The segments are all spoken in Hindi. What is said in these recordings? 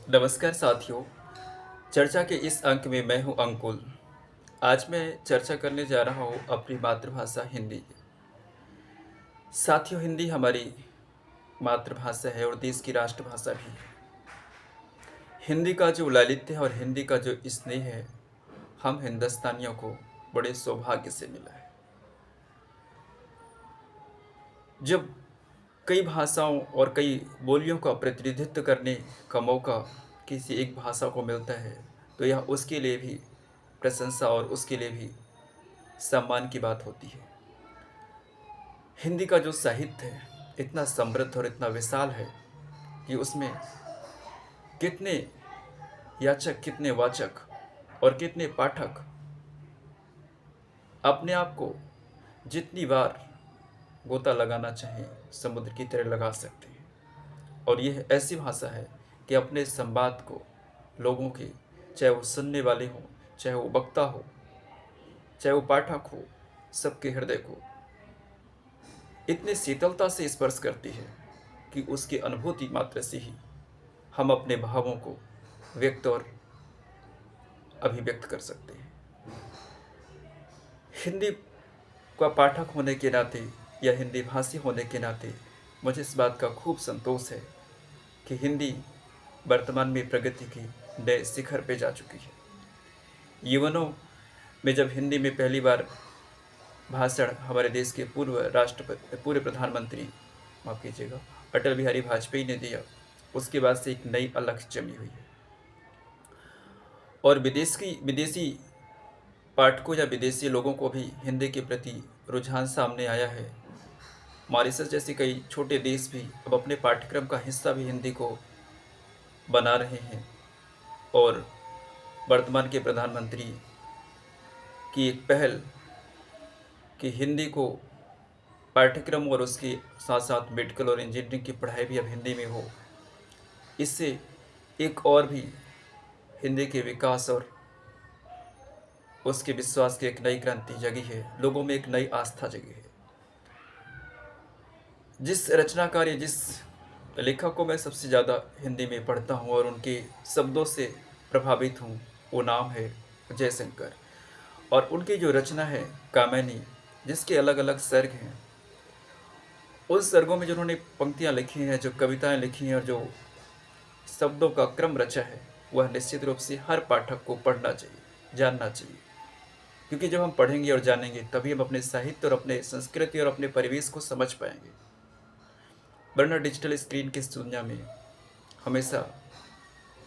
नमस्कार साथियों। चर्चा के इस अंक में मैं हूं अंकुल। आज मैं चर्चा करने जा रहा हूं अपनी मातृभाषा हिंदी की। साथियों, हिंदी हमारी मातृभाषा है और देश की राष्ट्रभाषा भी है। हिंदी का जो लालित्य है और हिंदी का जो स्नेह है, हम हिंदुस्तानियों को बड़े सौभाग्य से मिला है। जब कई भाषाओं और कई बोलियों का प्रतिनिधित्व करने का मौका किसी एक भाषा को मिलता है, तो यह उसके लिए भी प्रशंसा और उसके लिए भी सम्मान की बात होती है। हिंदी का जो साहित्य है, इतना समृद्ध और इतना विशाल है कि उसमें कितने याचक, कितने वाचक और कितने पाठक अपने आप को जितनी बार गोता लगाना चाहें, समुद्र की तरह लगा सकते हैं। और यह ऐसी भाषा है कि अपने संवाद को लोगों के, चाहे वो सुनने वाले हों, चाहे वो वक्ता हो, चाहे वो पाठक हो, सबके हृदय को इतने शीतलता से स्पर्श करती है कि उसकी अनुभूति मात्र से ही हम अपने भावों को व्यक्त और अभिव्यक्त कर सकते हैं। हिंदी का पाठक होने के नाते या हिंदी भाषी होने के नाते मुझे इस बात का खूब संतोष है कि हिंदी वर्तमान में प्रगति की नए शिखर पे जा चुकी है। युवनों में जब हिंदी में पहली बार भाषण हमारे देश के पूर्व प्रधानमंत्री, माफ कीजिएगा, अटल बिहारी वाजपेयी ने दिया, उसके बाद से एक नई अलख जमी हुई है। और विदेशी पाठकों या विदेशी लोगों को भी हिंदी के प्रति रुझान सामने आया है। मॉरिशस जैसे कई छोटे देश भी अब अपने पाठ्यक्रम का हिस्सा भी हिंदी को बना रहे हैं। और वर्तमान के प्रधानमंत्री की एक पहल कि हिंदी को पाठ्यक्रम और उसके साथ साथ मेडिकल और इंजीनियरिंग की पढ़ाई भी अब हिंदी में हो, इससे एक और भी हिंदी के विकास और उसके विश्वास की एक नई क्रांति जगी है, लोगों में एक नई आस्था जगी है। जिस रचनाकार या जिस लेखक को मैं सबसे ज़्यादा हिंदी में पढ़ता हूँ और उनके शब्दों से प्रभावित हूँ, वो नाम है जयशंकर। और उनकी जो रचना है कामिनी, जिसके अलग अलग सर्ग हैं, उस सर्गों में जो उन्होंने पंक्तियाँ लिखी हैं, जो कविताएं लिखी हैं और जो शब्दों का क्रम रचा है, वह निश्चित रूप से हर पाठक को पढ़ना चाहिए, जानना चाहिए। क्योंकि जब हम पढ़ेंगे और जानेंगे तभी हम अपने साहित्य और अपने संस्कृति और अपने परिवेश को समझ पाएंगे। वरना डिजिटल स्क्रीन की इस दुनिया में हमेशा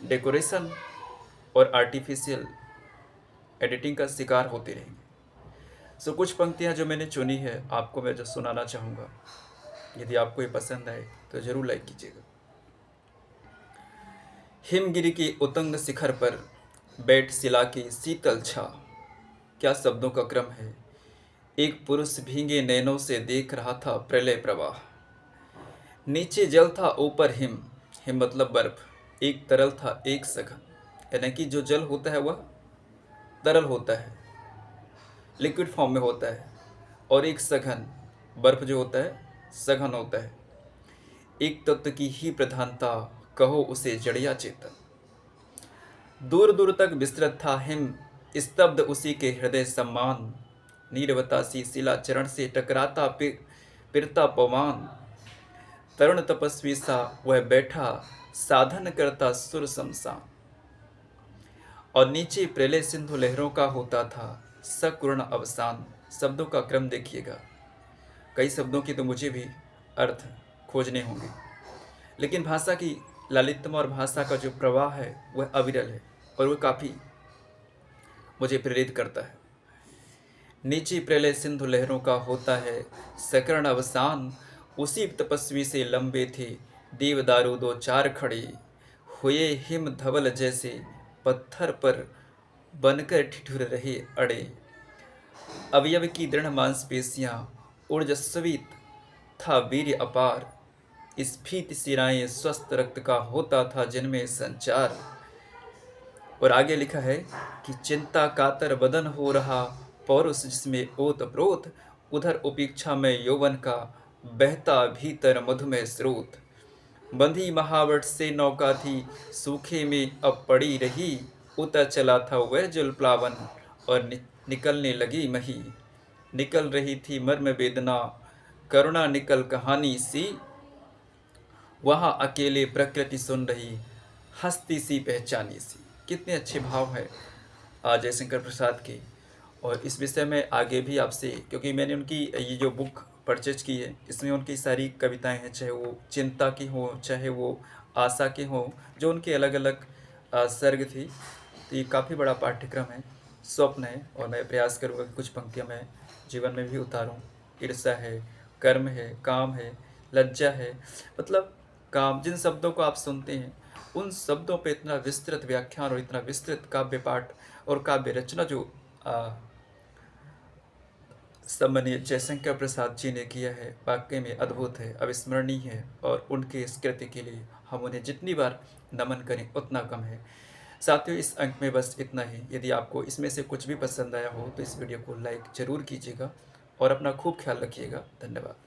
डेकोरेशन और आर्टिफिशियल एडिटिंग का शिकार होते रहेंगे। कुछ पंक्तियां जो मैंने चुनी है, आपको मैं जो सुनाना चाहूँगा। यदि आपको ये पसंद आए तो जरूर लाइक कीजिएगा। हिमगिरी के उतंग शिखर पर बैठ शिला की शीतल छा, क्या शब्दों का क्रम है। एक पुरुष भीगे नैनों से देख रहा था प्रलय प्रवाह। नीचे जल था ऊपर हिम, हिम मतलब बर्फ, एक तरल था एक सघन। यानी कि जो जल होता है वह तरल होता है, लिक्विड फॉर्म में होता है, और एक सघन बर्फ जो होता है सघन होता है। एक तत्व की ही प्रधानता, कहो उसे जड़िया चेतन। दूर दूर तक विस्तृत था हिम, स्तब्ध उसी के हृदय सम्मान। नीरवता सी शिला चरण से टकराता पिरता पवान। तरुण तपस्वी सा वह बैठा, साधन करता सुर शमशान। और नीचे प्रलय सिंधु लहरों का होता था सकुर्ण अवसान। शब्दों का क्रम देखिएगा। कई शब्दों की तो मुझे भी अर्थ खोजने होंगे, लेकिन भाषा की लालित्यता और भाषा का जो प्रवाह है वह अविरल है और वह काफ़ी मुझे प्रेरित करता है। नीचे प्रलय सिंधु लहरों का होता है सकर्ण अवसान। उसी तपस्वी से लंबे थे देवदारू दो चार खड़े। हुए हिम धवल जैसे पत्थर पर बनकर ठिठुर रहे अड़े। अवयव की दृढ़ मांसपेशियां ऊर्जस्वित था वीर्य अपार। स्फीत सिराएं स्वस्थ रक्त का होता था जिनमें संचार। और आगे लिखा है कि चिंता कातर बदन हो रहा पौरुष जिसमें ओत प्रोत। उधर उपेक्षा में यौवन का बहता भीतर मधुमय स्रोत। बंधी महावट से नौका थी, सूखे में अब पड़ी रही। उतर चला था वह जुलप्लावन, और निकलने लगी मही। निकल रही थी मर्म वेदना, करुणा निकल कहानी सी। वहाँ अकेले प्रकृति सुन रही, हस्ती सी पहचानी सी। कितने अच्छे भाव है जयशंकर प्रसाद के। और इस विषय में आगे भी आपसे, क्योंकि मैंने उनकी ये जो बुक परचेज की है, इसमें उनकी सारी कविताएं हैं, चाहे वो चिंता की हो, चाहे वो आशा की हो, जो उनके अलग अलग सर्ग थी। तो ये काफ़ी बड़ा पाठ्यक्रम है, स्वप्न है, और मैं प्रयास करूँगा कि कुछ पंक्तियाँ मैं जीवन में भी उतारूँ। ईर्ष्या है, कर्म है, काम है, लज्जा है, मतलब काम, जिन शब्दों को आप सुनते हैं उन शब्दों पे इतना विस्तृत व्याख्यान और इतना विस्तृत काव्य पाठ और काव्य रचना जो सम्मानीय जयशंकर प्रसाद जी ने किया है, वाकई में अद्भुत है, अविस्मरणीय है। और उनके इस कृति के लिए हम उन्हें जितनी बार नमन करें उतना कम है। साथियों, इस अंक में बस इतना ही। यदि आपको इसमें से कुछ भी पसंद आया हो तो इस वीडियो को लाइक ज़रूर कीजिएगा और अपना खूब ख्याल रखिएगा। धन्यवाद।